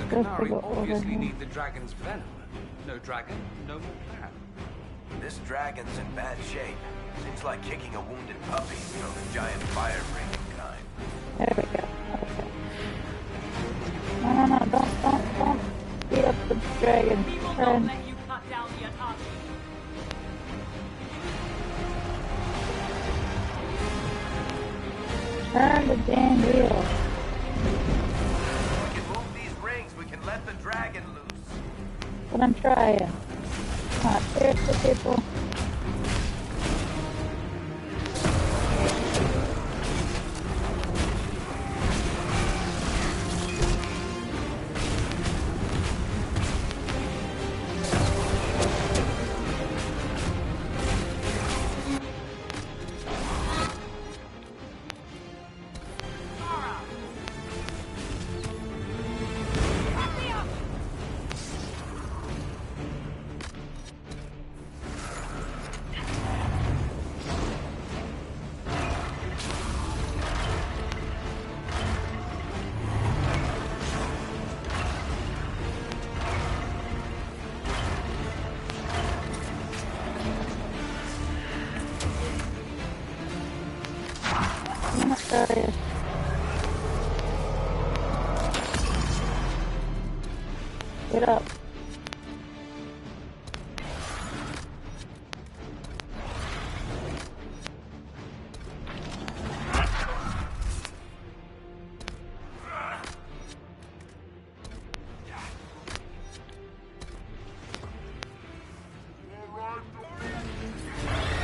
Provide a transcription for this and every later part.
Qunari obviously need the dragon's venom. No dragon, no more plan. This dragon's in bad shape. Seems like kicking a wounded puppy, so the giant fire-breathing kind. There we go. Okay. No, don't beat up the dragon. We will not let you cut down the Atashi. Turn the damn wheel. We can move these rings, we can let the dragon loose. But I'm trying. Come on, seriously, people. Get up.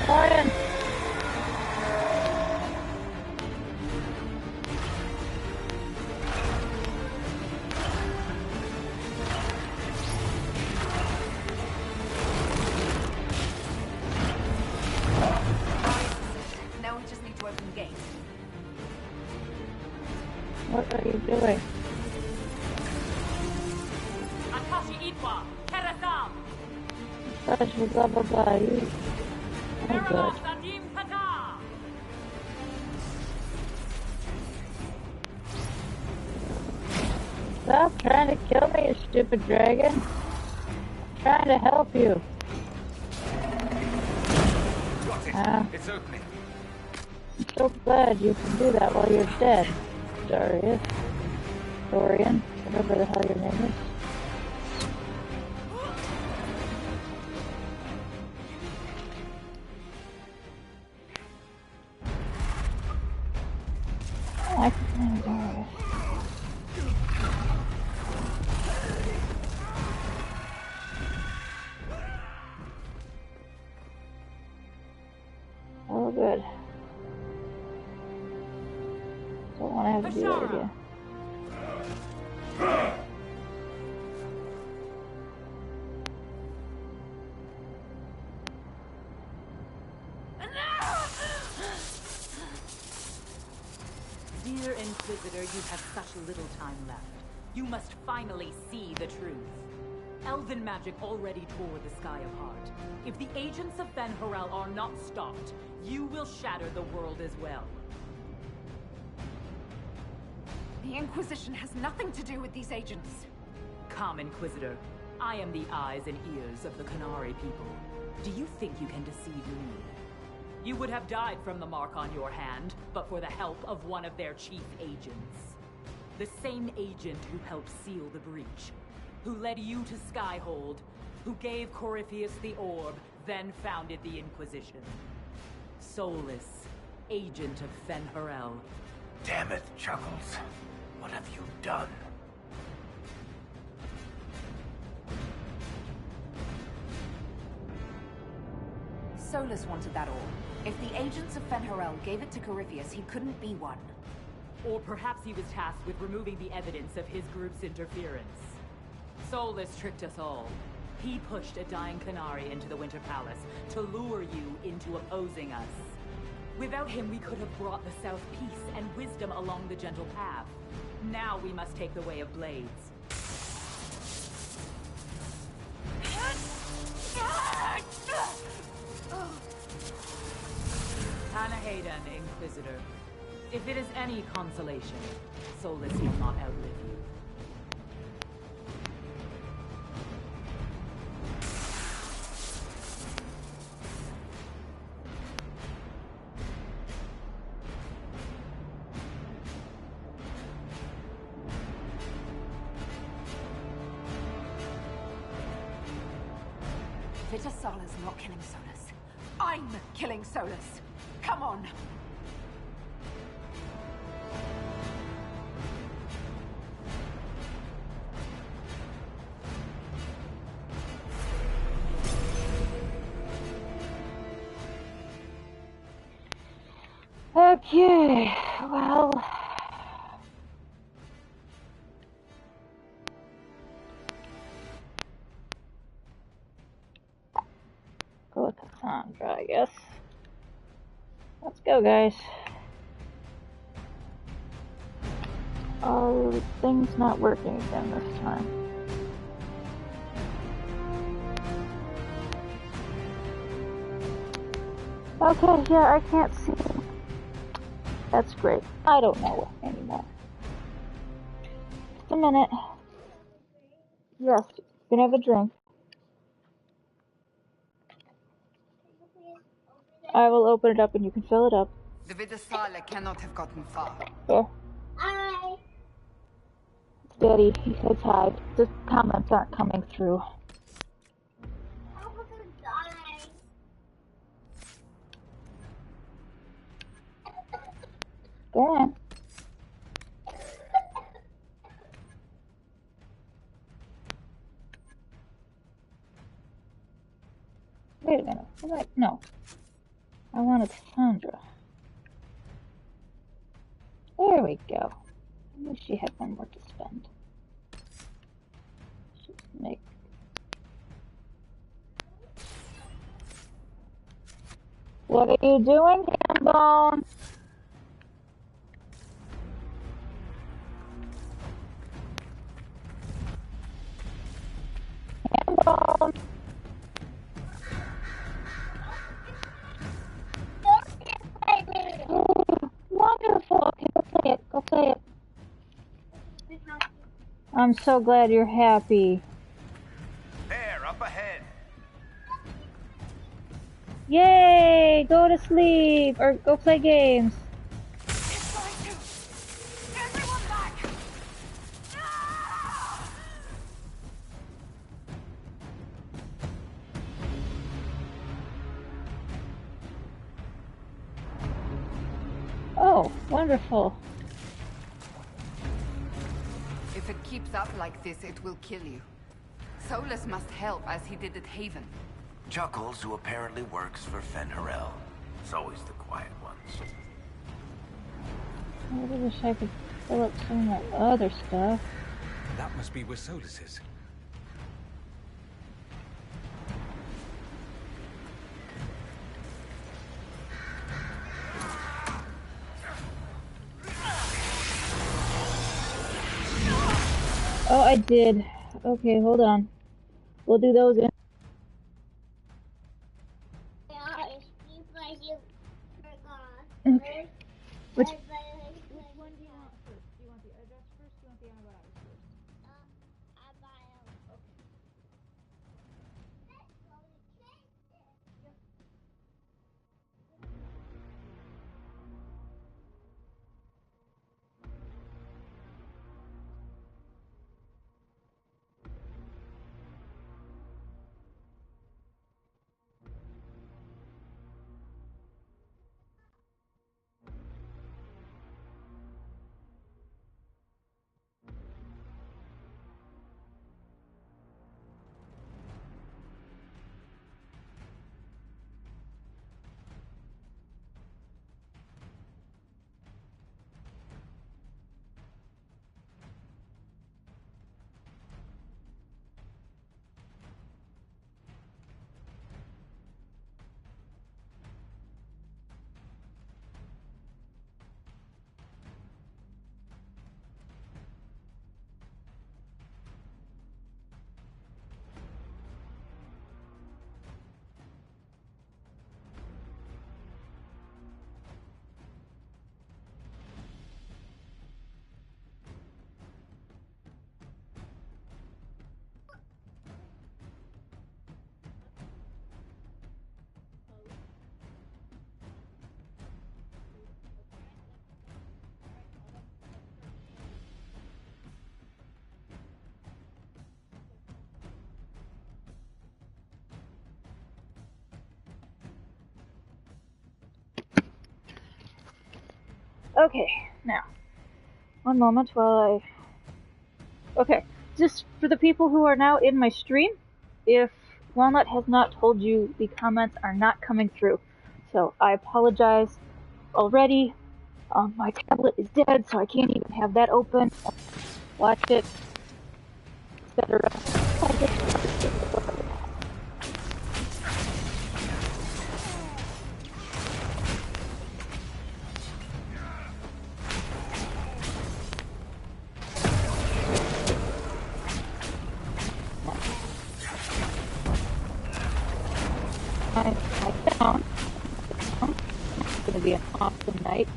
Ryan. What are you doing? Atashi Itwa, Terasam. Atashi, blah blah blah. You. Oh good. Sadim Kata. Stop trying to kill me, you stupid dragon. I'm trying to help you. Got it. It's opening. I'm so glad you can do that while you're dead. Dorian, whatever the hell your name is. I like his name, Dorian. Oh, good. Don't want to have to do that again. Dear Inquisitor, you have such little time left. You must finally see the truth. Elven magic already tore the sky apart. If the agents of Ben-Harel are not stopped, you will shatter the world as well. The Inquisition has nothing to do with these agents. Come, Inquisitor. I am the eyes and ears of the Qunari people. Do you think you can deceive me? You would have died from the mark on your hand, but for the help of one of their chief agents. The same agent who helped seal the breach, who led you to Skyhold, who gave Corypheus the orb, then founded the Inquisition. Soulless, agent of Ben-Harel. Damn it, Chuckles. What have you done? Solus wanted that orb. If the agents of Ben-Harel gave it to Corypheus, he couldn't be one. Or perhaps he was tasked with removing the evidence of his group's interference. Solus tricked us all. He pushed a dying Qunari into the Winter Palace to lure you into opposing us. Without him, we could have brought the South peace and wisdom along the gentle path. Now we must take the way of blades. Panahayden, Inquisitor. If it is any consolation, Solus will not outlive you. Vitasala's not killing Solus. I'm killing Solus. Come on. Okay, well. Go with Cassandra, I guess. Let's go, guys. Oh, thing's not working again this time. Okay, yeah, I can't see. That's great. I don't know anymore. Just a minute. Yes, you can have a drink. I will open it up and you can fill it up. The Vitasala cannot have gotten far. Here. Hi. It's Betty. He says hi. The comments aren't coming through. Go on. Wait a minute. No. I wanted Cassandra. There we go. I knew she had one more to spend. Should make. What are you doing, Hambone? Hambone. Wonderful. Okay, go play it. Go play it. I'm so glad you're happy. There, up ahead. Yay! Go to sleep or go play games. It's going to. Everyone back. Oh, wonderful. If it keeps up like this, it will kill you. Solus must help, as he did at Haven. Chuckles, who apparently works for Fenharel. It's always the quiet ones. I really wish I could fill up some of my other stuff. That must be where Solus is. Oh, I did. Okay, hold on. We'll do those in. Okay. Which one do you want first? Do you want the address first? Do you want the antibiotics first? Okay, now, one moment while I... Okay, just for the people who are now in my stream, if Walnut has not told you, the comments are not coming through. So I apologize already. My tablet is dead, so I can't even have that open. Watch it, etc. I found it's going to be an awesome night.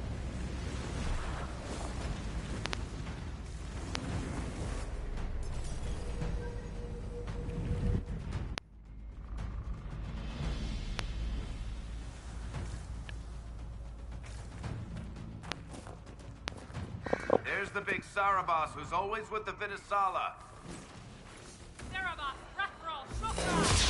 There's the big Sarabas who's always with the Vitisala. Sarabas, Rathral, Shukra!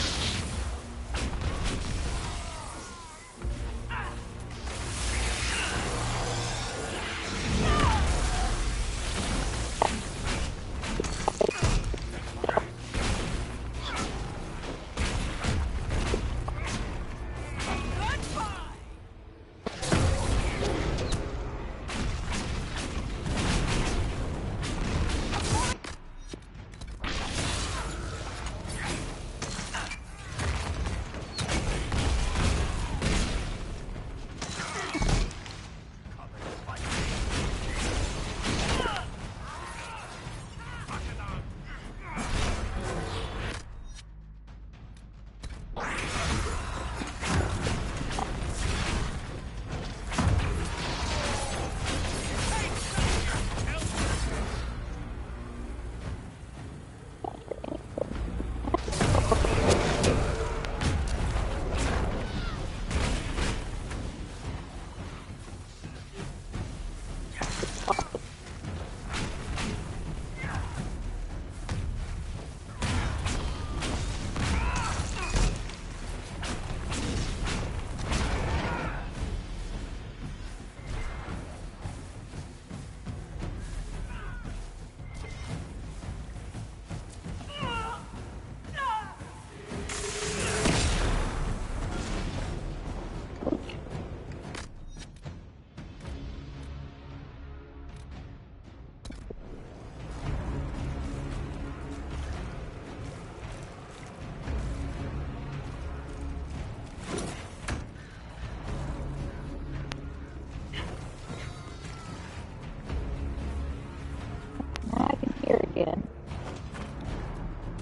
Again.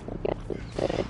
I guess it's good.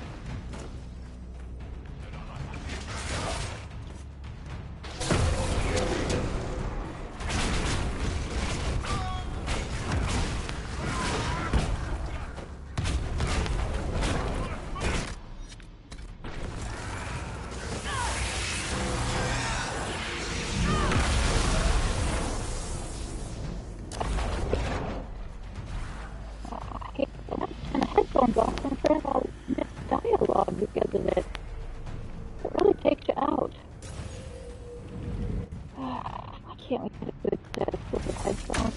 Headphones off, I'm afraid I'll miss dialogue because of it. It really takes you out. Why can't we get a good set with the headphones?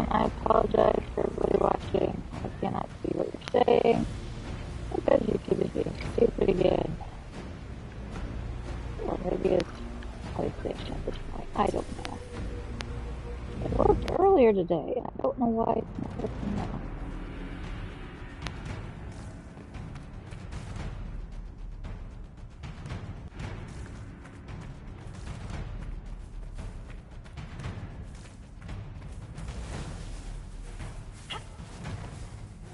again, I apologize for everybody watching. I cannot see what you're saying because YouTube is being stupid again. Or maybe it's PlayStation at this point. I don't know. It worked earlier today. I don't know why it's not working now.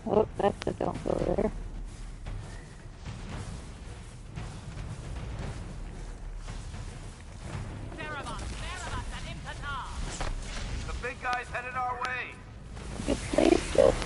Oh, that's it. Don't go there. The big guy's headed our way. Could please just...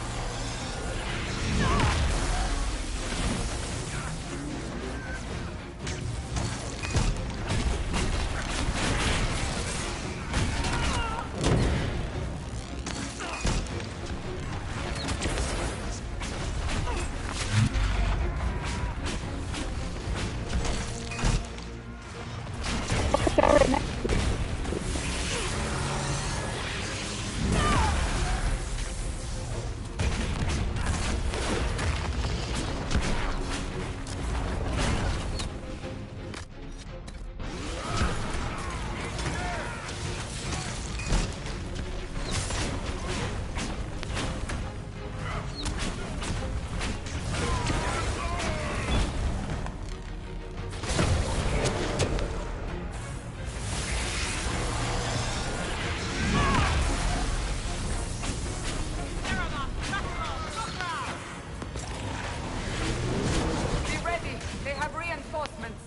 right next to you. Be ready. They have reinforcements.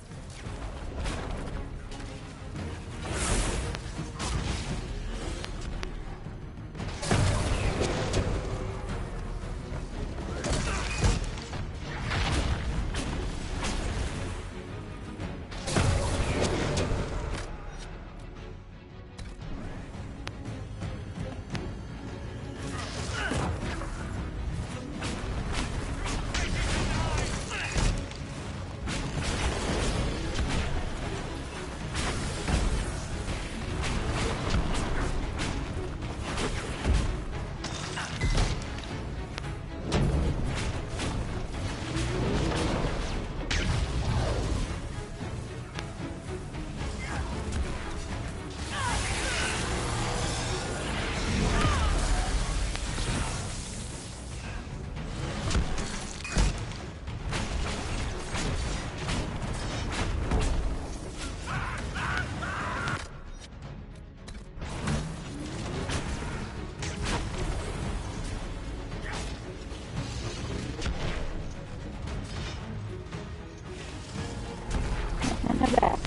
And they're back.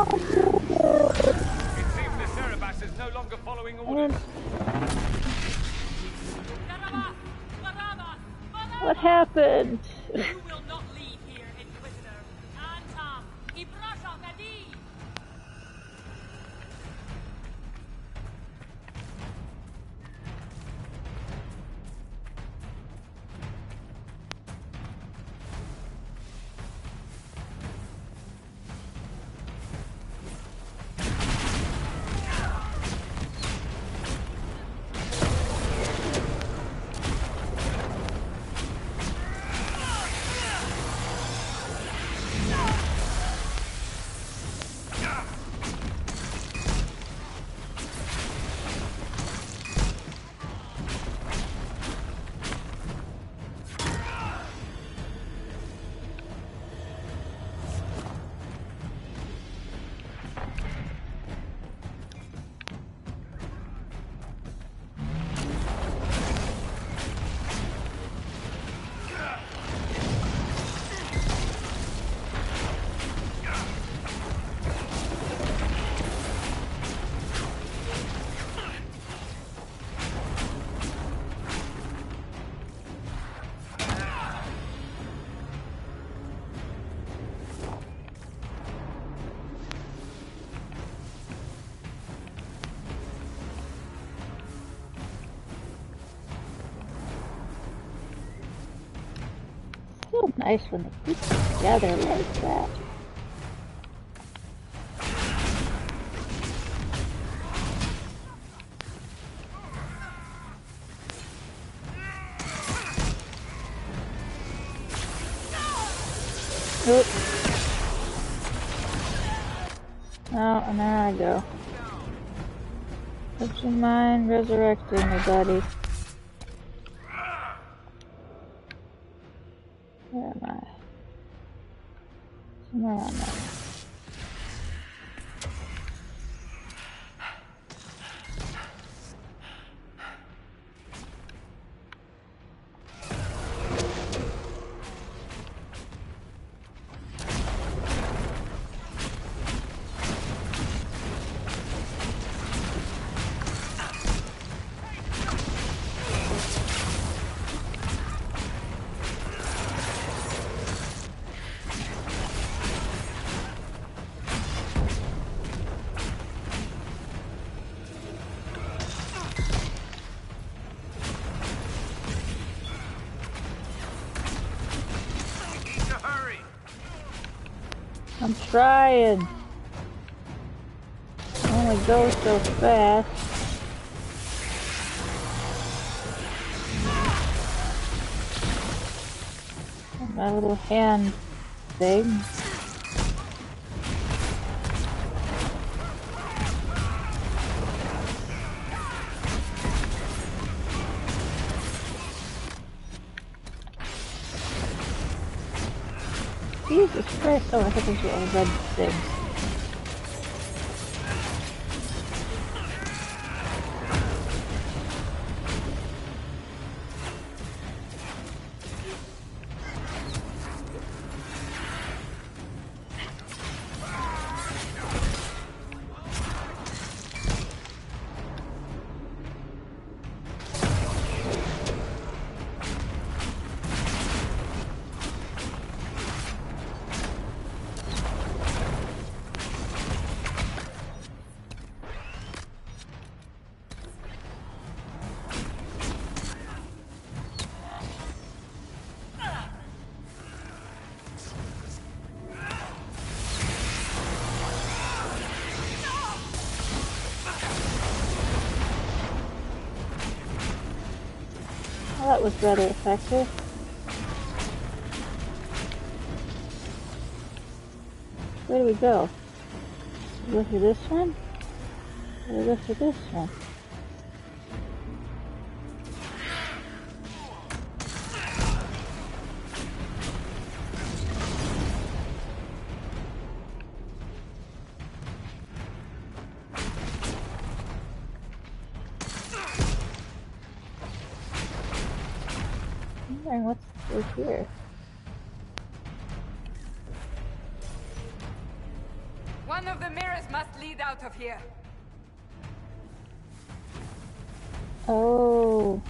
It seems the Cerebas is no longer following orders. What happened? You will not leave here, Inquisitor. Antam, Ibrasha Nadi. So nice when they keep together like that. Oop. Oh, and there I go. Would you mind resurrecting me, buddy? Where am I? Somewhere on there. I'm trying. I only go so fast. My little hand thing. Jesus Christ, oh, I thought those were all red things. Well, that was rather effective. Where do we go? We go through this one? Or we go through this one? I'm wondering what's through here. One of the mirrors must lead out of here. Oh,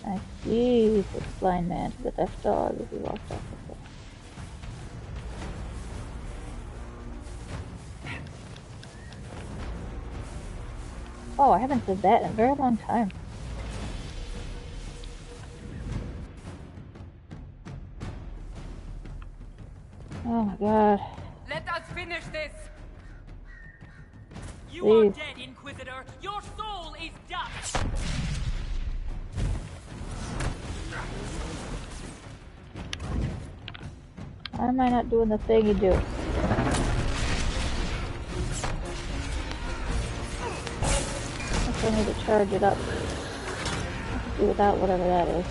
I see. The blind man to the deaf dog as he walked off the cliff. Oh, I haven't said that in a very long time. Oh my god. Let us finish this. You Please. are dead, Inquisitor. Your soul is dust. Why am I not doing the thing you do? I still need to charge it up. I can do without whatever that is.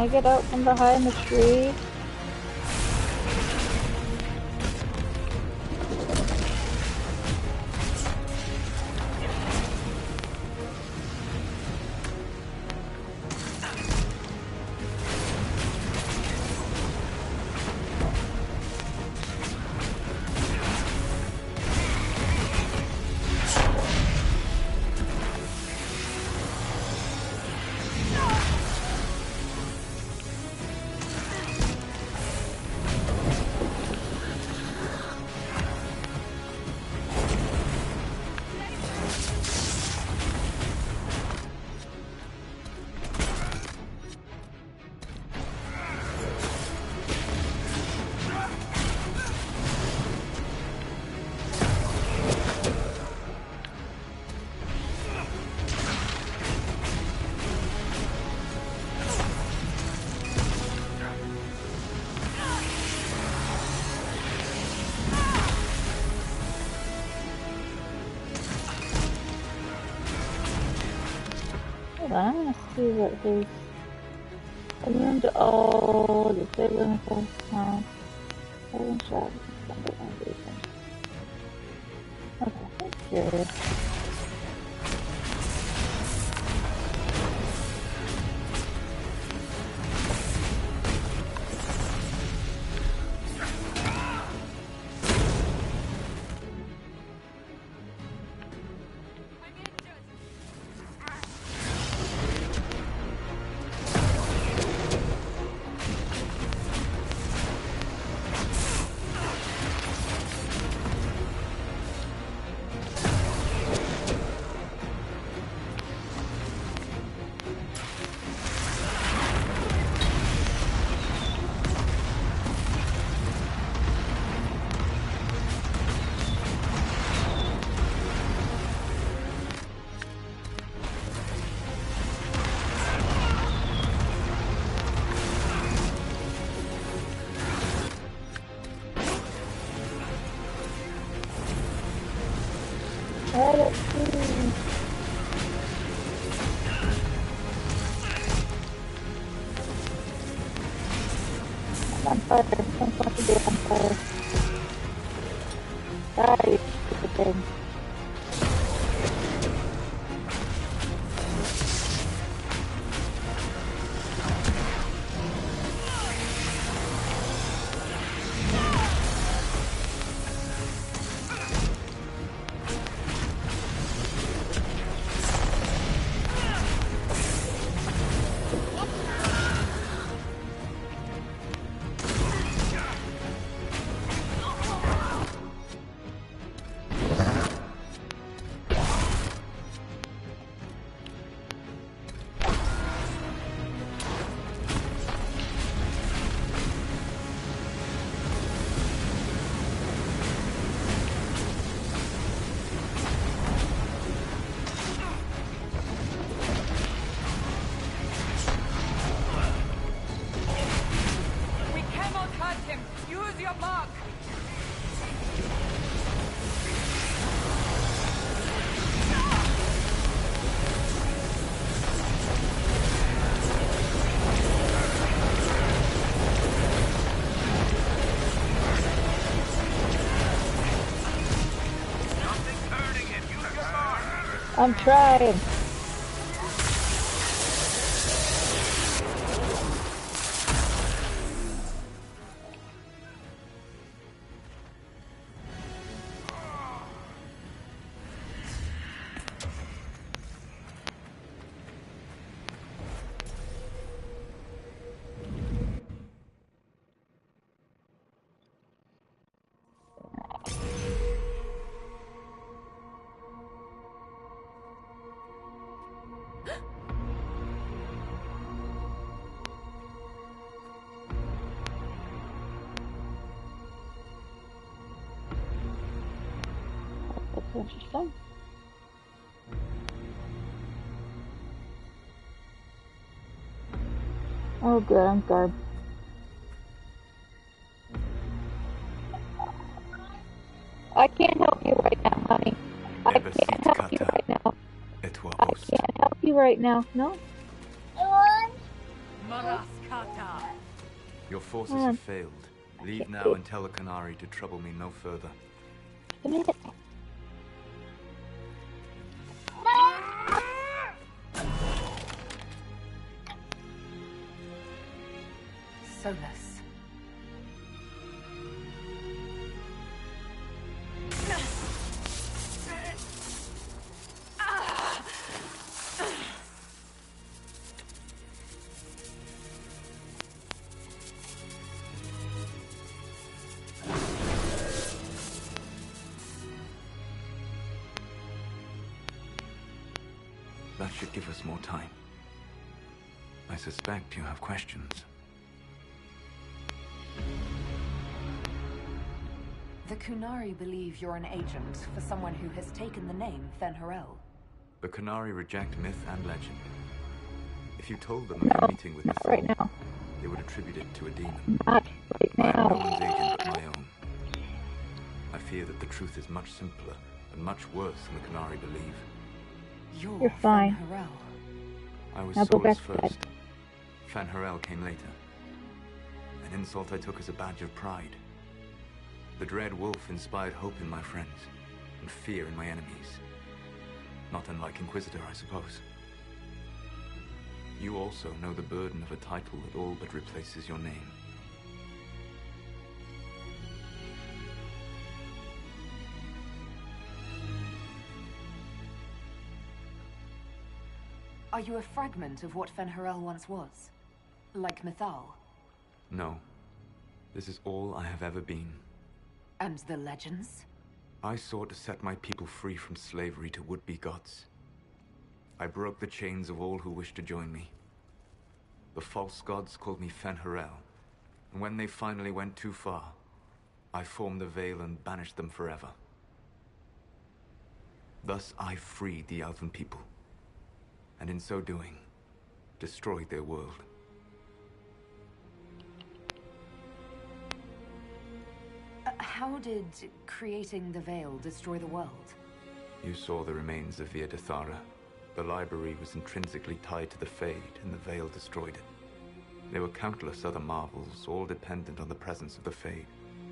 I get out from behind the tree? I'm gonna see what his immune to all disabling effects on holding shot. Okay, I'm curious. I'm on fire. I'm supposed to be on fire. Die, you stupid thing. I'm trying. That's interesting. Oh good, I'm garb. I can't help you right now, honey. I can't help you right now. I can't help you right now. No? Maraska Your forces have failed. Leave now and tell the Canary to trouble me no further. Solus. That should give us more time. I suspect you have questions. The Kunari believe you're an agent for someone who has taken the name Fen'Harel. The Canary reject myth and legend. If you told them of your meeting with Not right Mythal, now. they would attribute it to a demon. Not right I am no now. one's agent but my own. I fear that the truth is much simpler and much worse than the Canary believe. You're fine. Fen'Harel. I was Now go back Solus to bed. first. Fen'Harel came later. An insult I took as a badge of pride. The Dread Wolf inspired hope in my friends, and fear in my enemies. Not unlike Inquisitor, I suppose. You also know the burden of a title that all but replaces your name. Are you a fragment of what Fen'Harel once was? Like Mythal? No. This is all I have ever been. And the legends? I sought to set my people free from slavery to would-be gods. I broke the chains of all who wished to join me. The false gods called me Fen'Harel, and when they finally went too far, I formed the Veil and banished them forever. Thus I freed the Elven people, and in so doing, destroyed their world. How did creating the Veil destroy the world? You saw the remains of Via Dethara. The library was intrinsically tied to the Fade, and the Veil destroyed it. There were countless other marvels, all dependent on the presence of the Fade,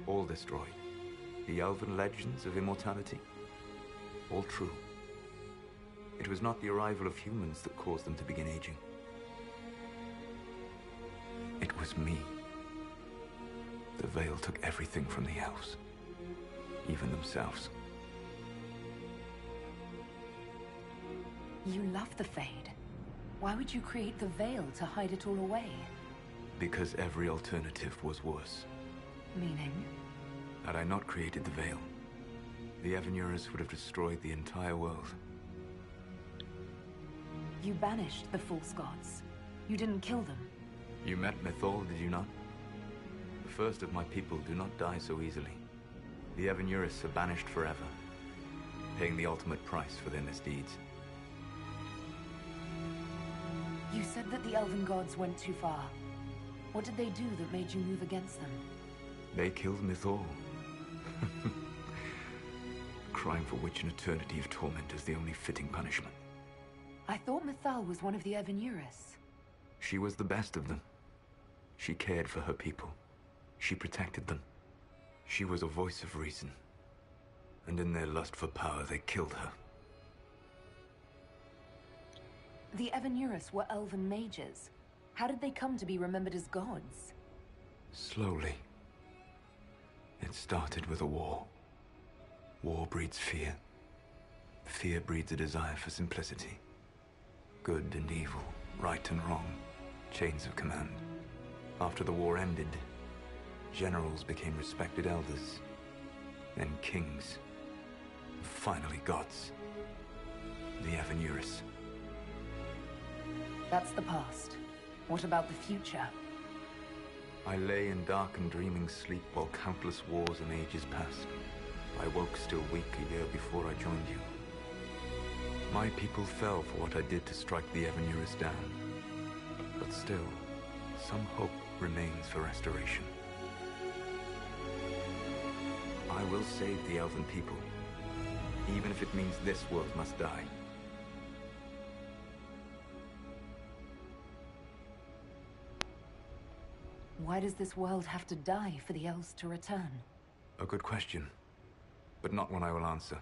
all destroyed. The Elven legends of immortality, all true. It was not the arrival of humans that caused them to begin aging. It was me. The Veil took everything from the elves, even themselves. You love the Fade. Why would you create the Veil to hide it all away? Because every alternative was worse. Meaning? Had I not created the Veil, the Evanurus would have destroyed the entire world. You banished the false gods. You didn't kill them. You met Mythal, did you not? The first of my people do not die so easily. The Evanurus are banished forever, paying the ultimate price for their misdeeds. You said that the Elven gods went too far. What did they do that made you move against them? They killed Mythal. A crime for which an eternity of torment is the only fitting punishment. I thought Mythal was one of the Evanurus. She was the best of them. She cared for her people. She protected them. She was a voice of reason. And in their lust for power, they killed her. The Evanurus were elven mages. How did they come to be remembered as gods? Slowly. It started with a war. War breeds fear. Fear breeds a desire for simplicity. Good and evil, right and wrong, chains of command. After the war ended, generals became respected elders, then kings, and finally gods. The Evanurus. That's the past. What about the future? I lay in dark and dreaming sleep while countless wars and ages passed. I woke still weak a year before I joined you. My people fell for what I did to strike the Evanurus down. But still, some hope remains for restoration. I will save the Elven people, even if it means this world must die. Why does this world have to die for the elves to return? A good question, but not one I will answer.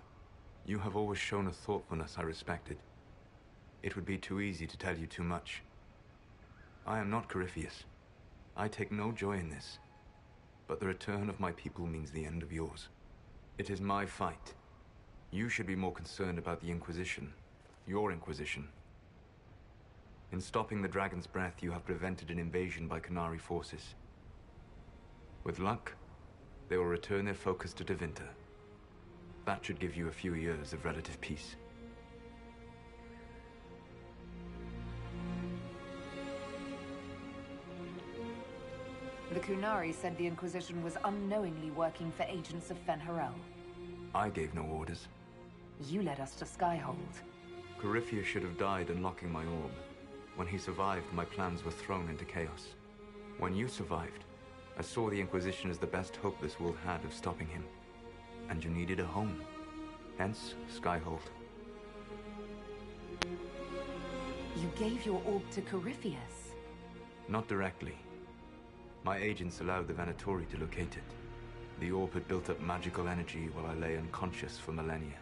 You have always shown a thoughtfulness I respected. It would be too easy to tell you too much. I am not Corypheus. I take no joy in this. But the return of my people means the end of yours. It is my fight. You should be more concerned about the Inquisition. Your Inquisition. In stopping the Dragon's Breath, you have prevented an invasion by Qunari forces. With luck, they will return their focus to Tevinter. That should give you a few years of relative peace. The Qunari said the Inquisition was unknowingly working for agents of Fen'Harel. I gave no orders. You led us to Skyhold. Corypheus should have died unlocking my orb. When he survived, my plans were thrown into chaos. When you survived, I saw the Inquisition as the best hope this world had of stopping him. And you needed a home. Hence, Skyhold. You gave your orb to Corypheus? Not directly. My agents allowed the Venatori to locate it. The orb had built up magical energy while I lay unconscious for millennia.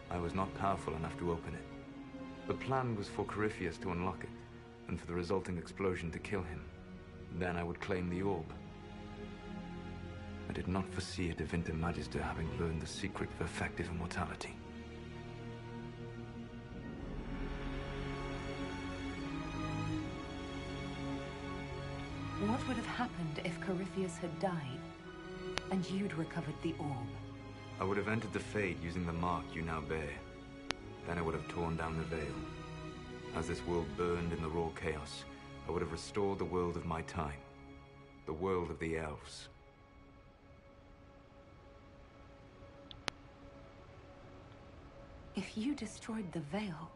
I was not powerful enough to open it. The plan was for Corypheus to unlock it, and for the resulting explosion to kill him. Then I would claim the orb. I did not foresee a Tevinter Magister having learned the secret of effective immortality. What would have happened if Corypheus had died, and you'd recovered the orb? I would have entered the Fade using the mark you now bear. Then I would have torn down the veil. As this world burned in the raw chaos, I would have restored the world of my time. The world of the elves. If you destroyed the veil,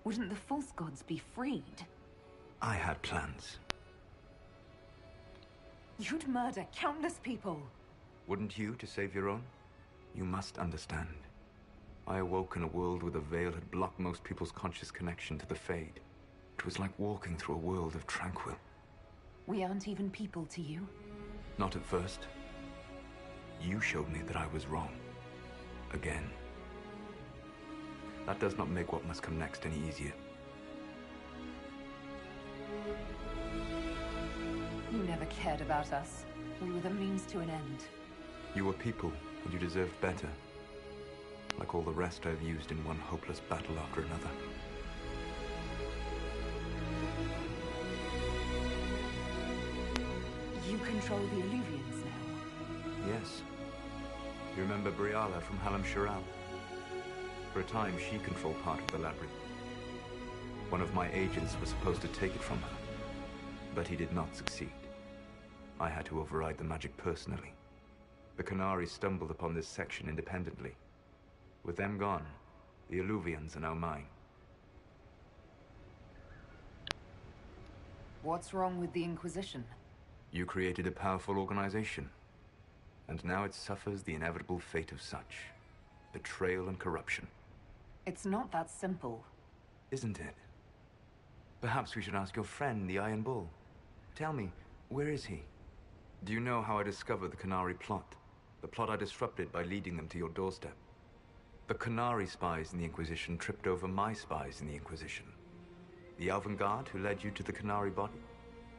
wouldn't the false gods be freed? I had plans. You'd murder countless people. Wouldn't you, to save your own? You must understand. I awoke in a world where the veil had blocked most people's conscious connection to the Fade. It was like walking through a world of tranquil. We aren't even people to you. Not at first. You showed me that I was wrong. Again. That does not make what must come next any easier. You never cared about us. We were the means to an end. You were people, and you deserved better. Like all the rest I've used in one hopeless battle after another. You control the Illuvians now? Yes. You remember Briala from Halam Sharal? For a time, she controlled part of the labyrinth. One of my agents was supposed to take it from her, but he did not succeed. I had to override the magic personally. The Qunari stumbled upon this section independently. With them gone, the Illuvians are now mine. What's wrong with the Inquisition? You created a powerful organization, and now it suffers the inevitable fate of such. Betrayal and corruption. It's not that simple. Isn't it? Perhaps we should ask your friend, the Iron Bull. Tell me, where is he? Do you know how I discovered the Qunari plot? The plot I disrupted by leading them to your doorstep. The Qunari spies in the Inquisition tripped over my spies in the Inquisition. The Elven Guard who led you to the Qunari body?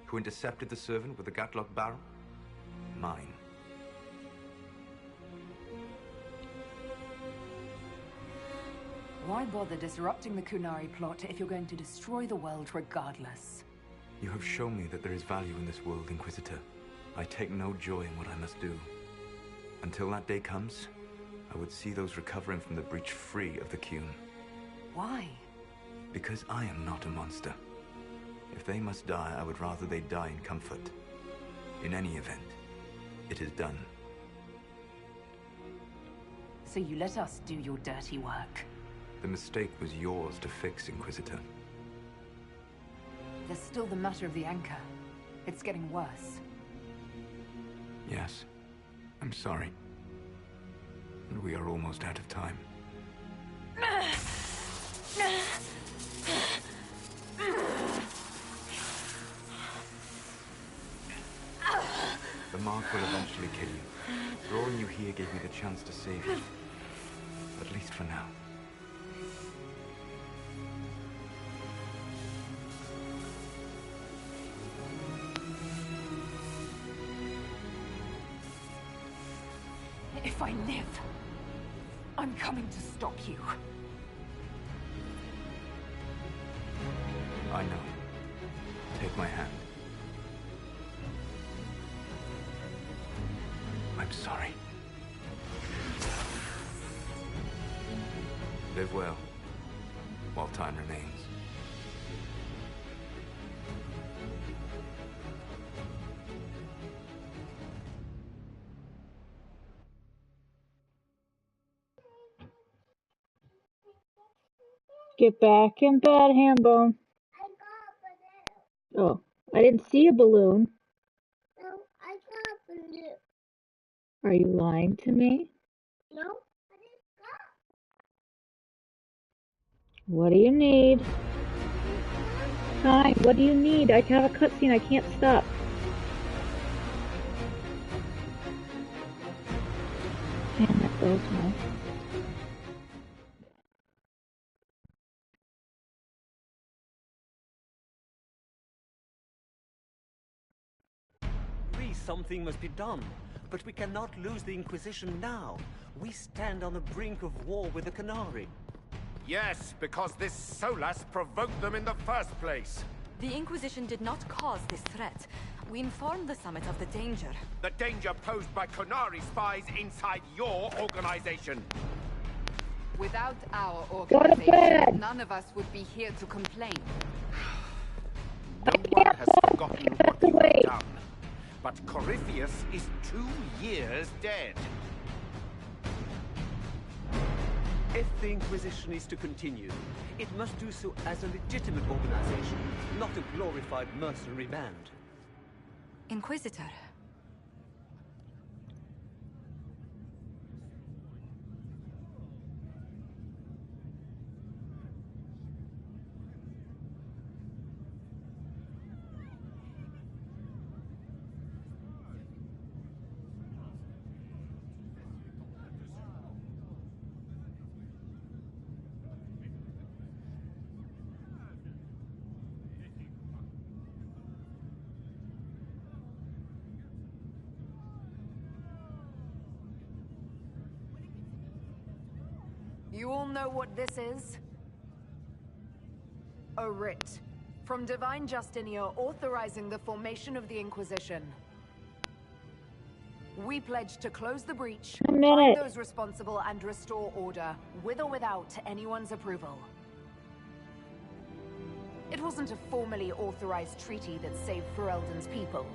Who intercepted the servant with the Gatlock barrel? Mine. Why bother disrupting the Qunari plot if you're going to destroy the world regardless? You have shown me that there is value in this world, Inquisitor. I take no joy in what I must do. Until that day comes, I would see those recovering from the breach free of the Qun. Why? Because I am not a monster. If they must die, I would rather they die in comfort. In any event, it is done. So you let us do your dirty work? The mistake was yours to fix, Inquisitor. There's still the matter of the anchor. It's getting worse. Yes, I'm sorry. And we are almost out of time. will eventually kill you. Drawing you here gave me the chance to save you. At least for now. If I live, I'm coming to stop you. I know. Take my hand. I'm sorry. Live well, while time remains. Get back in bed, Hambone. Oh, I didn't see a balloon. No, I got a balloon. Are you lying to me? No, I didn't got. What do you need? Time, what do you need? I have a cutscene, I can't stop. Damn, that goes well. Something must be done, but we cannot lose the Inquisition now. We stand on the brink of war with the Canary. Yes, because this Solas provoked them in the first place. The Inquisition did not cause this threat. We informed the Summit of the danger. The danger posed by Canary spies inside your organization. Without our Go to bed. organization, none of us would be here to complain. No one has forgotten what you have done. But Corypheus is 2 years dead. If the Inquisition is to continue, it must do so as a legitimate organization, not a glorified mercenary band. Inquisitor. You all know what this is? A writ from Divine Justinia authorizing the formation of the Inquisition. We pledge to close the breach, find those responsible, and restore order, with or without anyone's approval. It wasn't a formally authorized treaty that saved Ferelden's people.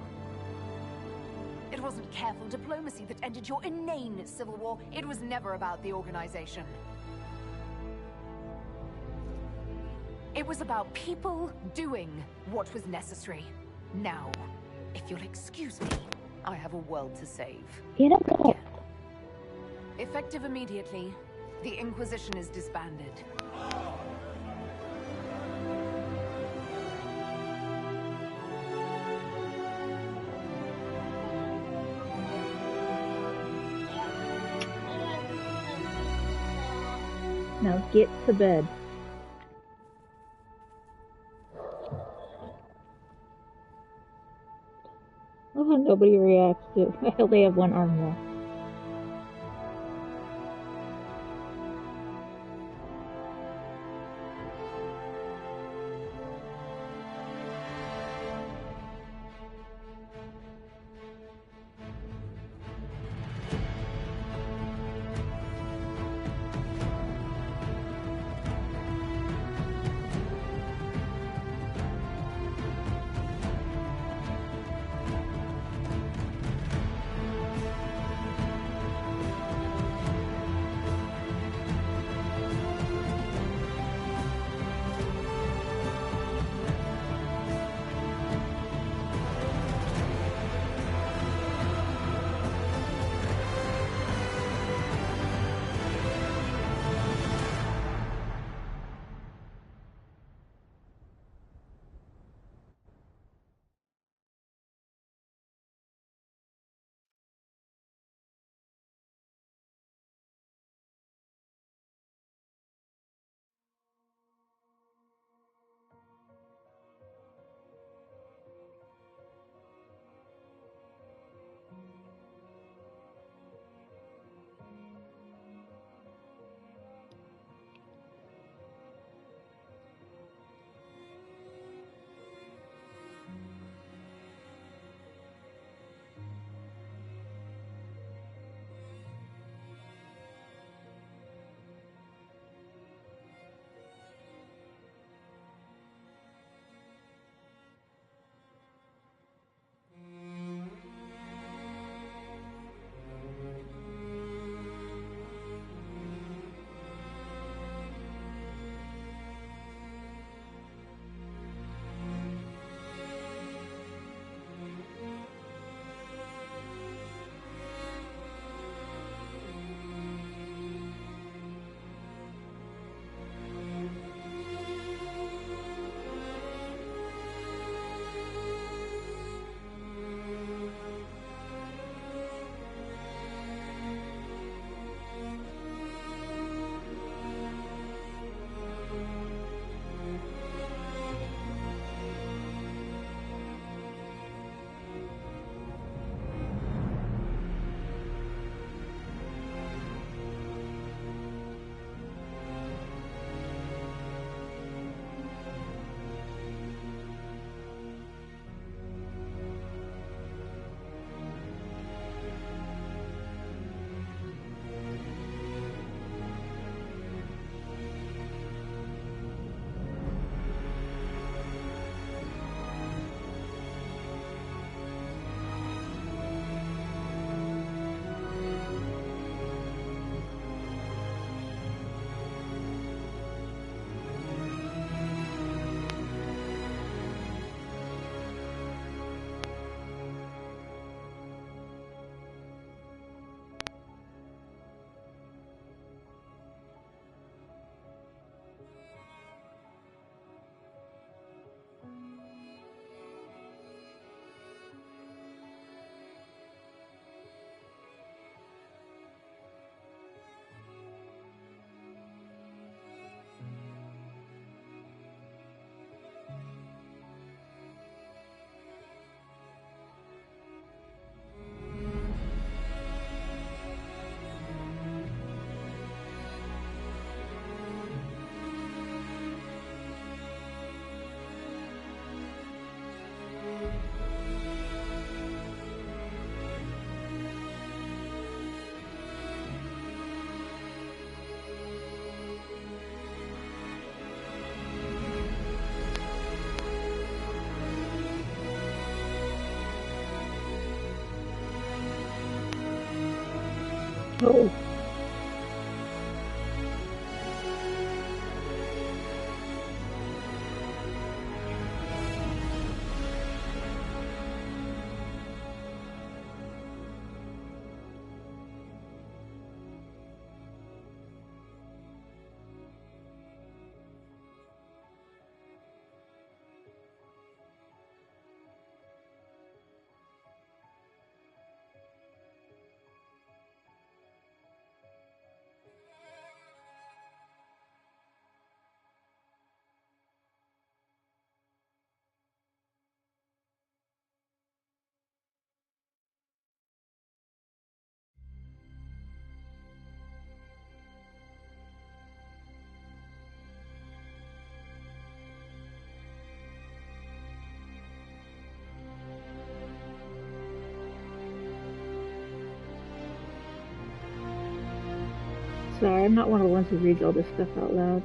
It wasn't careful diplomacy that ended your inane civil war. It was never about the organization. It was about people doing what was necessary. Now, if you'll excuse me, I have a world to save. Again. Effective immediately, the Inquisition is disbanded. Now get to bed. I love how nobody reacts to. I hope they have one arm left. go. Sorry, I'm not one of the ones who reads all this stuff out loud.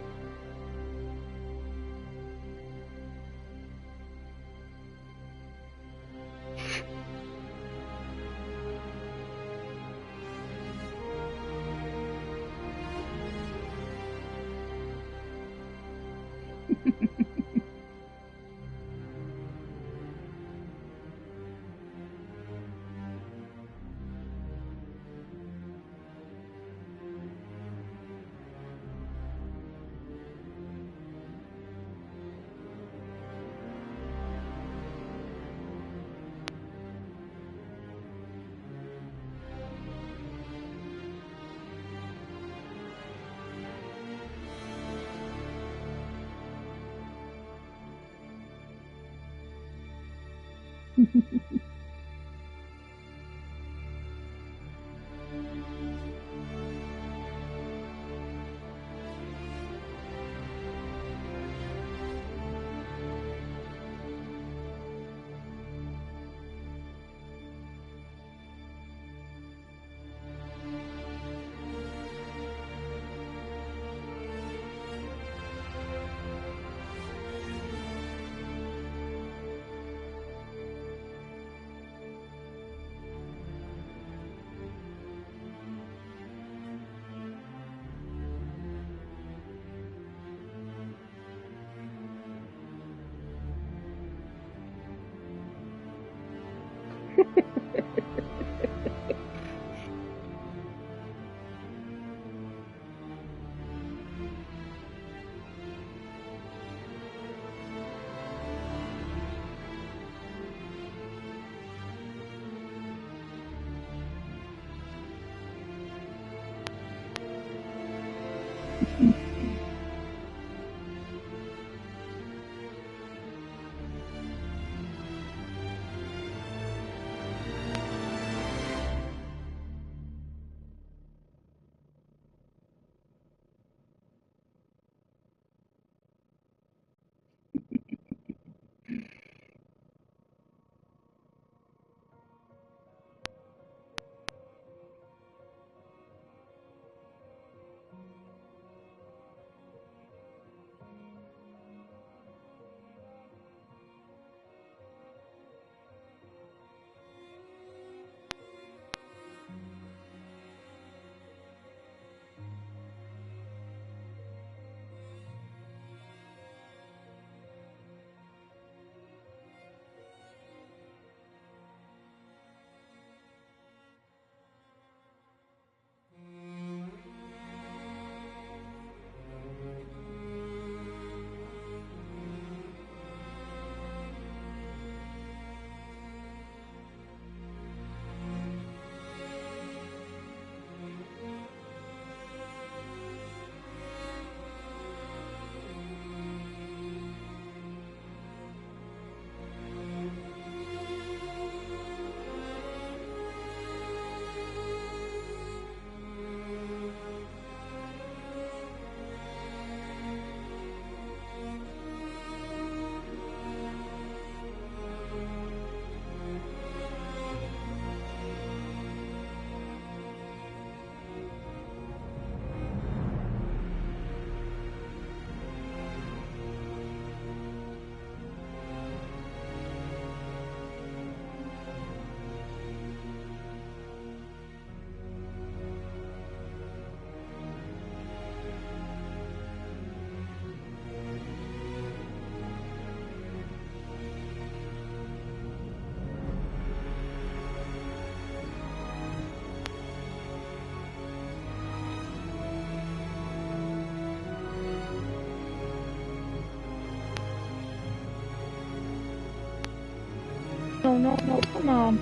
no, come on.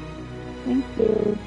Thank you.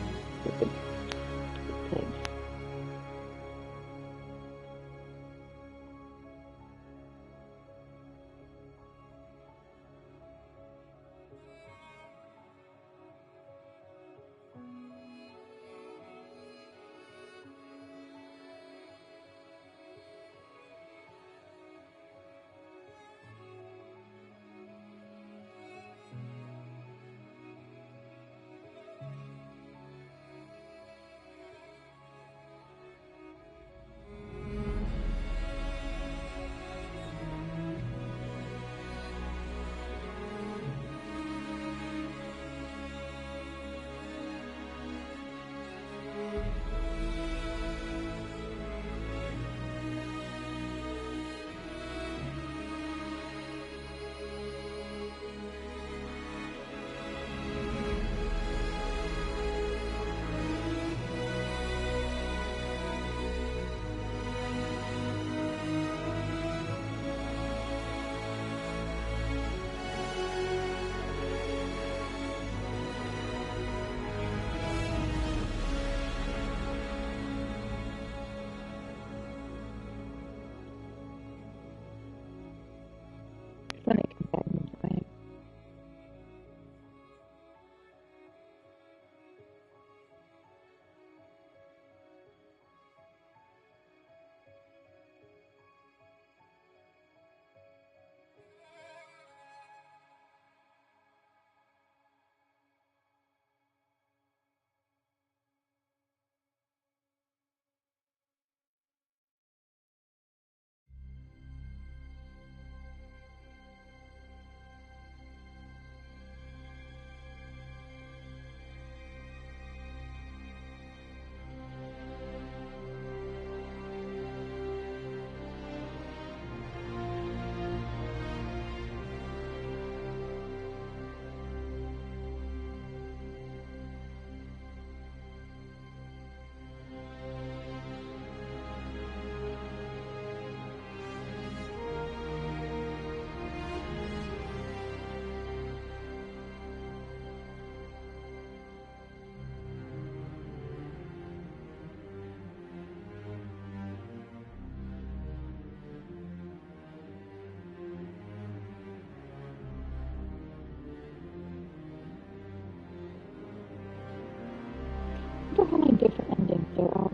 I wonder how many different endings there are.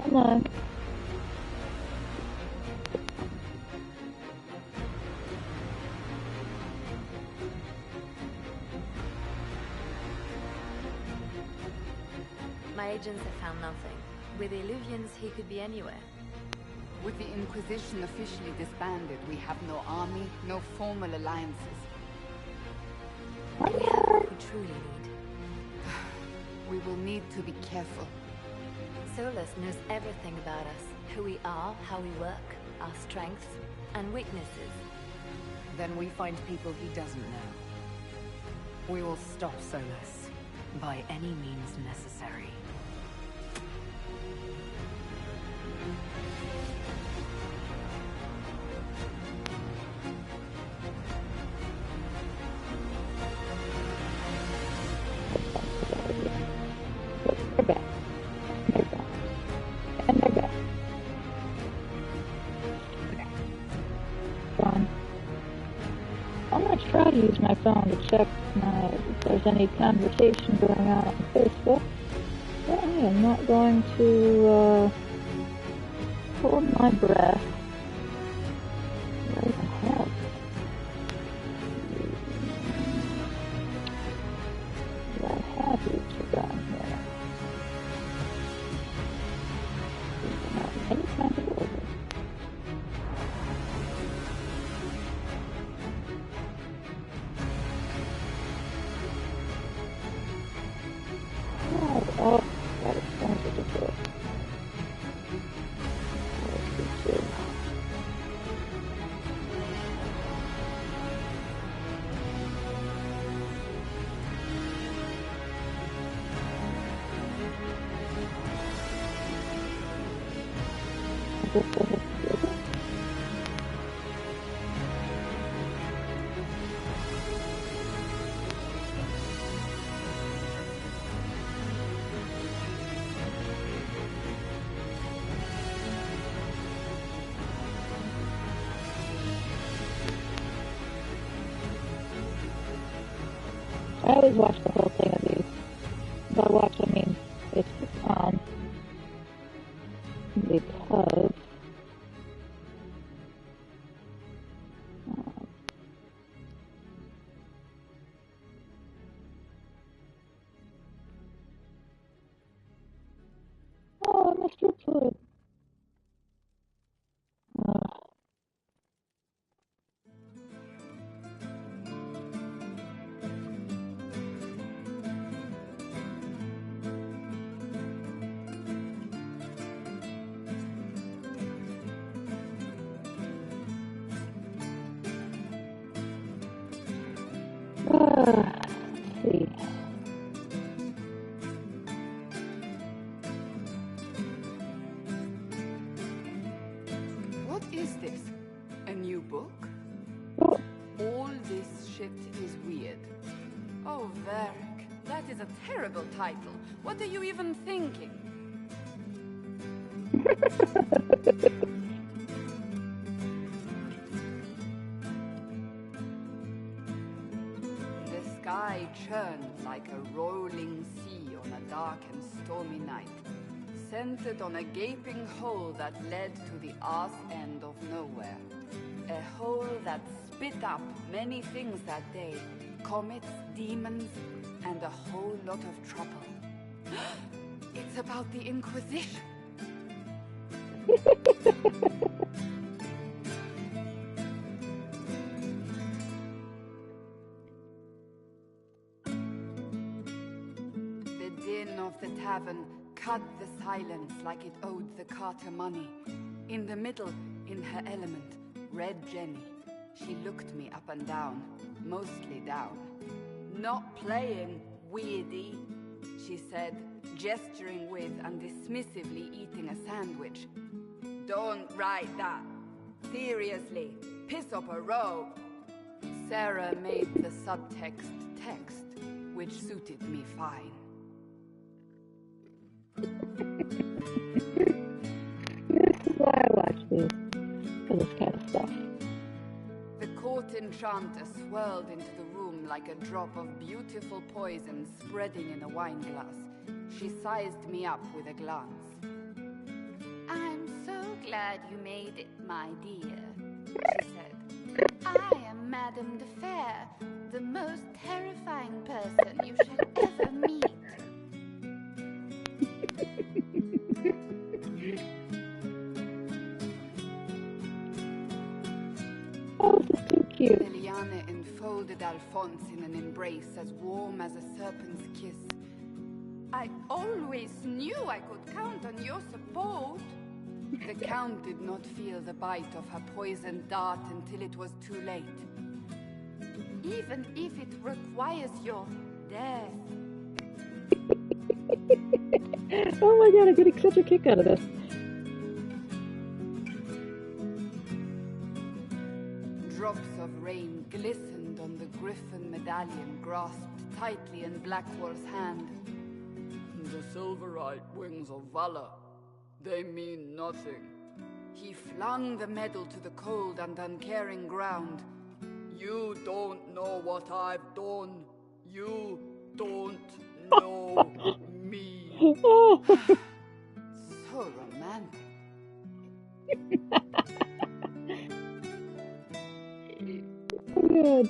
Hello. My agents have found nothing. With the Illuvians, he could be anywhere. With the Inquisition officially disbanded, we have no army, no formal alliances. we have what we truly need. We will need to be careful. Solus knows everything about us. Who we are, how we work, our strengths and weaknesses. Then we find people he doesn't know. We will stop Solus by any means necessary. They're back. They're back. And they're back. Okay. Fine. I'm gonna try to use my phone to check if there's any conversation going on Facebook. But I am not going to hold my breath. Where the hell? What have you done here? Not any kind of order. Oh, that is so ridiculous. Let's see. I always watch the whole thing of these. By watch, I mean it's on. Because oh, I missed your food. Let's see. What is this? A new book? Oh. All this shit is weird. Oh, Varric, that is a terrible title. What are you even thinking? The sky churned like a rolling sea on a dark and stormy night, centered on a gaping hole that led to the arse end of nowhere. A hole that spit up many things that day. Comets, demons, and a whole lot of trouble. It's about the Inquisition. The din of the tavern cut the silence like it owed the carter money. In the middle, in her element, Red Jenny. She looked me up and down, mostly down. Not playing, weirdy, she said, gesturing with and dismissively eating a sandwich. Don't write that. Seriously, piss up a row. Sarah made the subtext text, which suited me fine. This is why I watch these, for this kind of stuff. The court enchanter swirled into the room like a drop of beautiful poison spreading in a wine glass. She sized me up with a glance. I'm so glad you made it, my dear, she said. I am Madame de Fair, the most terrifying person you shall ever meet. Oh, this is too cute. Liliane in folded Alphonse in an embrace as warm as a serpent's kiss. I always knew I could count on your support. The Count did not feel the bite of her poisoned dart until it was too late. Even if it requires your death. Oh my god, I'm getting such a kick out of this. Drops of rain glistened on the griffin medallion grasped tightly in Blackwar's hand. The silverite wings of valor, they mean nothing. He flung the medal to the cold and uncaring ground. You don't know what I've done. You don't know me. So romantic. Good.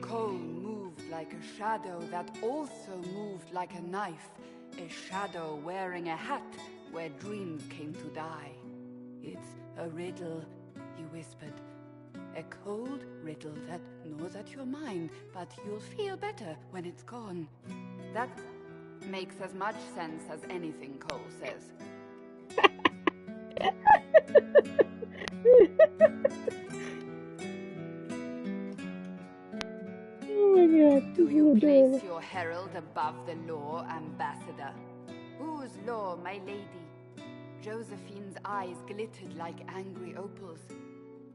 Cole moved like a shadow that also moved like a knife. A shadow wearing a hat where dreams came to die. It's a riddle, he whispered. A cold riddle that gnaws at your mind, but you'll feel better when it's gone. That makes as much sense as anything Cole says. Oh my god. Do you place your herald above the law, Ambassador? Whose law, my lady? Josephine's eyes glittered like angry opals.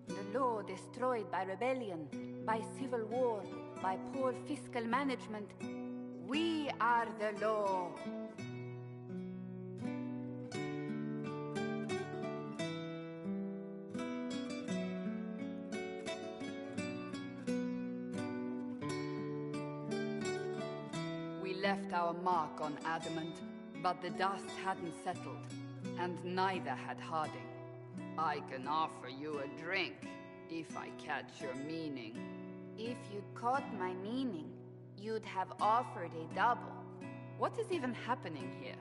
The law destroyed by rebellion, by civil war, by poor fiscal management. We are the law. We left our mark on adamant, but the dust hadn't settled, and neither had Harding. I can offer you a drink, if I catch your meaning. If you'd caught my meaning, you'd have offered a double. What is even happening here?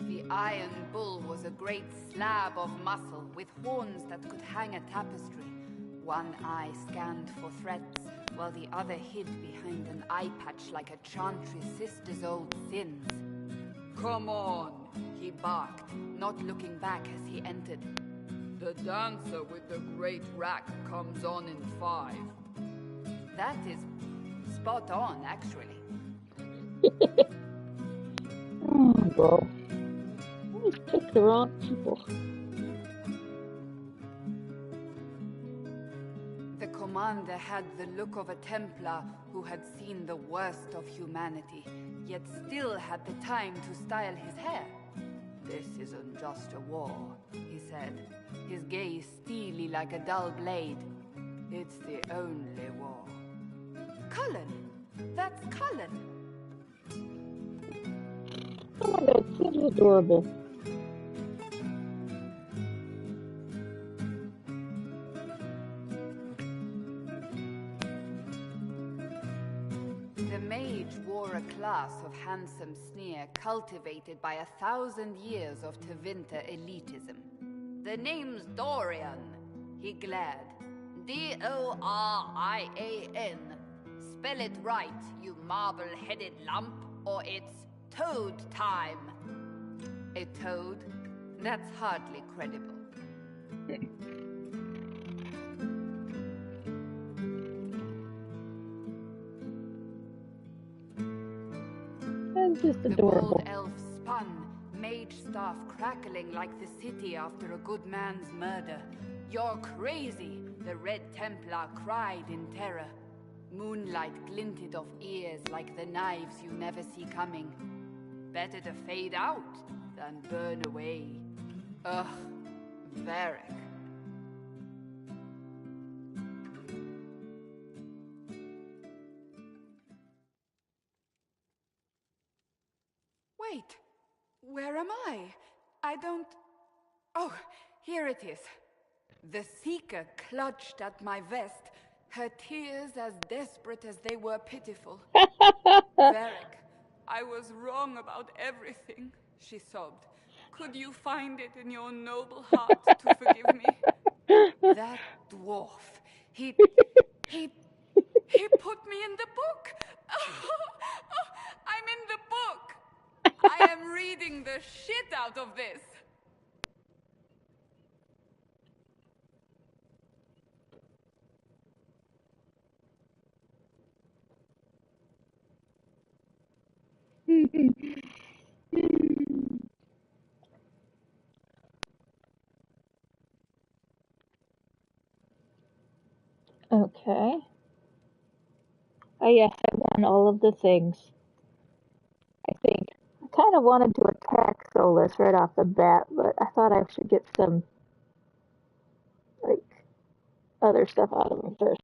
The Iron Bull was a great slab of muscle with horns that could hang a tapestry. One eye scanned for threats, while the other hid behind an eye patch like a chantry sister's old sins. Come on, he barked, not looking back as he entered. The dancer with the great rack comes on in 5. That is spot on, actually. Oh, bro. Always pick the wrong people. The commander had the look of a Templar who had seen the worst of humanity, yet still had the time to style his hair. This isn't just a war, he said, his gaze steely like a dull blade. It's the only war. Cullen! That's Cullen! Oh my god, seems adorable. The mage wore a class of handsome sneer cultivated by 1,000 years of Tevinter elitism. The name's Dorian, he glared. D-O-R-I-A-N. Spell it right, you marble-headed lump, or it's toad time. A toad? That's hardly credible. That's just The adorable. bold elf spun, mage staff crackling like the city after a good man's murder. You're crazy, the Red Templar cried in terror. Moonlight glinted off ears like the knives you never see coming. Better to fade out than burn away. Ugh, Varric. Wait, where am I? I don't... Oh, here it is. The Seeker clutched at my vest, her tears as desperate as they were pitiful. Varric, I was wrong about everything, she sobbed. Could you find it in your noble heart to forgive me? That dwarf, he put me in the book. I'm in the book. I am reading the shit out of this. Okay. Oh yes, I won all of the things. I think. I kind of wanted to attack Solus right off the bat, but I thought I should get some, like, other stuff out of him first.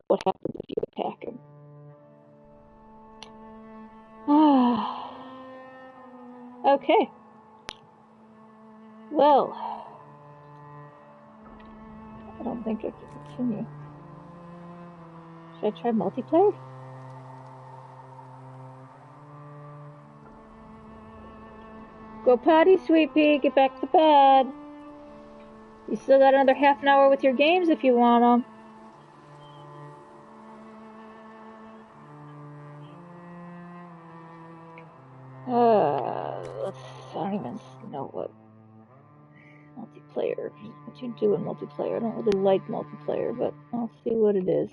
What happens if you attack him? Okay. Well, I don't think I can continue. Should I try multiplayer? Go potty, sweet pea. Get back to bed. You still got another half an hour with your games if you want them. I don't even know what multiplayer. What you do in multiplayer? I don't really like multiplayer, but I'll see what it is.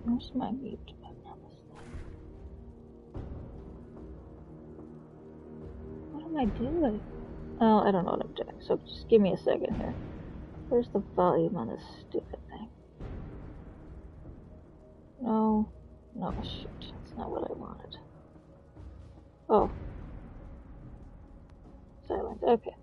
Where's my mute button on this thing? What am I doing? Oh, I don't know what I'm doing, so just give me a second here. Where's the volume on this stupid thing? No, shoot, that's not what I wanted. Oh. Silent, okay.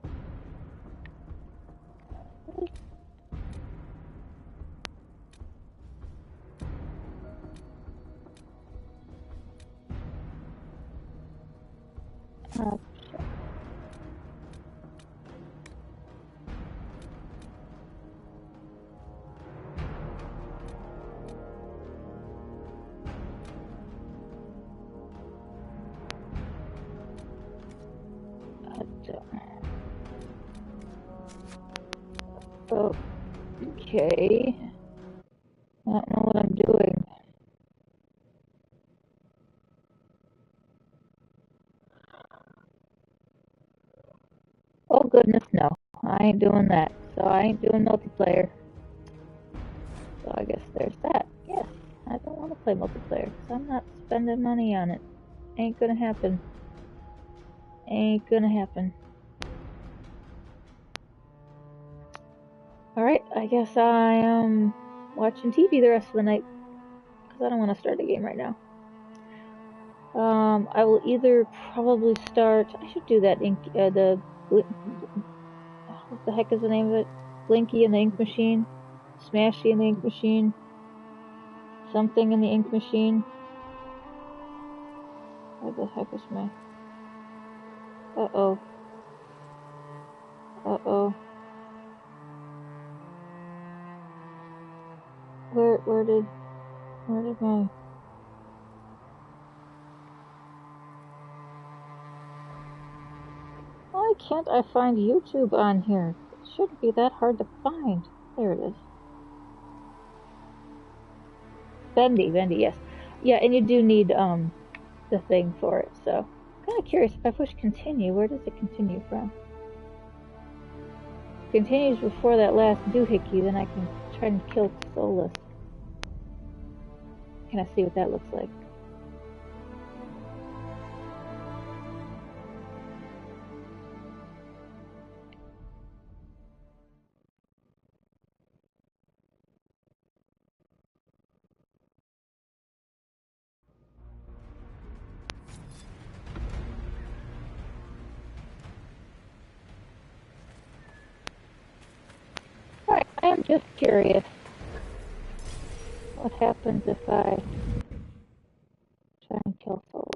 Okay. I don't know what I'm doing. Oh goodness, no. I ain't doing that. So I ain't doing multiplayer. So I guess there's that. Yes, I don't want to play multiplayer because I'm not spending money on it. Ain't gonna happen. Ain't gonna happen. Alright, I guess I am watching TV the rest of the night because I don't want to start a game right now. I will either probably start. I should do that ink. What the heck is the name of it? Blinky in the ink machine, Smashy in the ink machine, something in the ink machine. Where the heck is my? Uh-oh. Where did my? Why can't I find YouTube on here? It shouldn't be that hard to find. There it is. Bendy, yes. Yeah, and you do need the thing for it, so I'm kinda curious if I push continue, where does it continue from? If it continues before that last doohickey, then I can try and kill Solus. Can I see what that looks like? Alright, I am just curious. What happens if I try and kill Solus?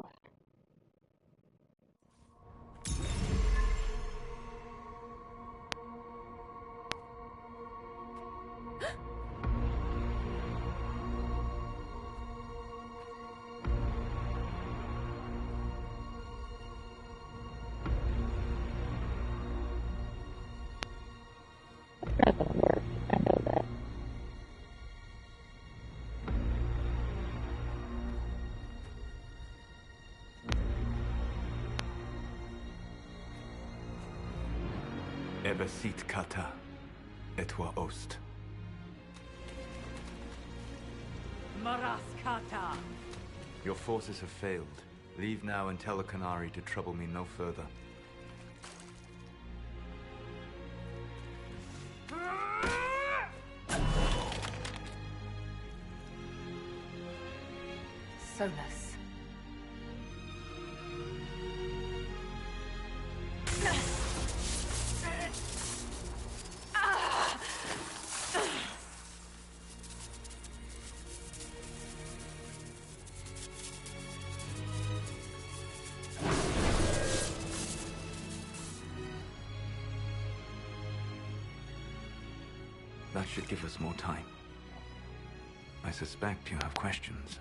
Ebesit kata, etwa ost. Maraskata! Your forces have failed. Leave now and tell the Canary to trouble me no further. Solus. That should give us more time. I suspect you have questions.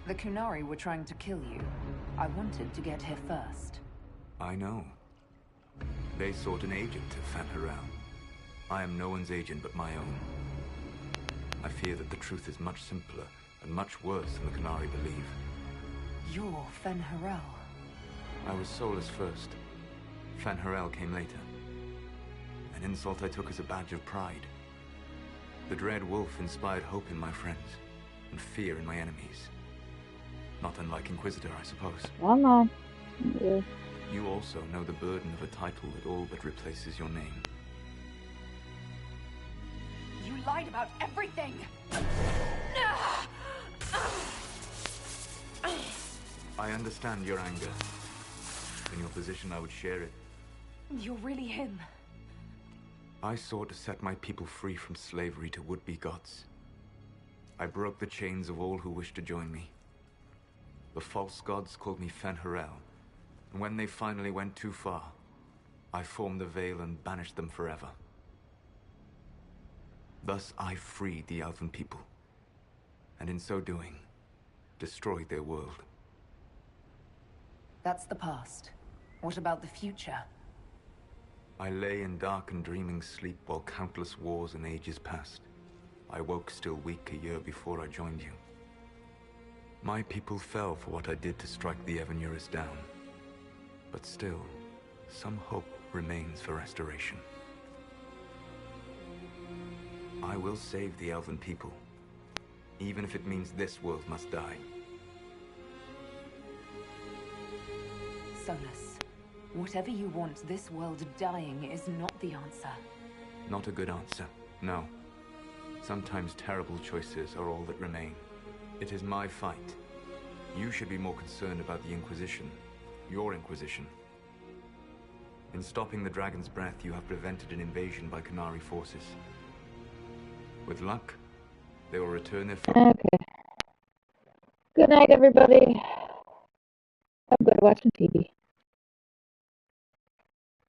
The Kunari were trying to kill you. I wanted to get here first. I know. They sought an agent of Fanharel. I am no one's agent but my own. I fear that the truth is much simpler and much worse than the Kunari believe. You're Fanharel. I was Solus first. Fanharel came later. An insult I took as a badge of pride. The Dread Wolf inspired hope in my friends, and fear in my enemies. Not unlike Inquisitor, I suppose. Come on. Yeah. You also know the burden of a title that all but replaces your name. You lied about everything! I understand your anger. In your position, I would share it. You're really him. I sought to set my people free from slavery to would-be gods. I broke the chains of all who wished to join me. The false gods called me Fanharel, and when they finally went too far, I formed the Veil and banished them forever. Thus I freed the Elven people, and in so doing, destroyed their world. That's the past. What about the future? I lay in dark and dreaming sleep while countless wars and ages passed. I woke still weak a year before I joined you. My people fell for what I did to strike the Evanurus down. But still, some hope remains for restoration. I will save the Elven people, even if it means this world must die. Solus, whatever you want this world dying is not the answer. Not a good answer, no. Sometimes terrible choices are all that remain. It is my fight. You should be more concerned about the Inquisition, your Inquisition. In stopping the Dragon's Breath, you have prevented an invasion by Canary forces. With luck, they will return their... Okay. Good night, everybody. I'm good watching TV.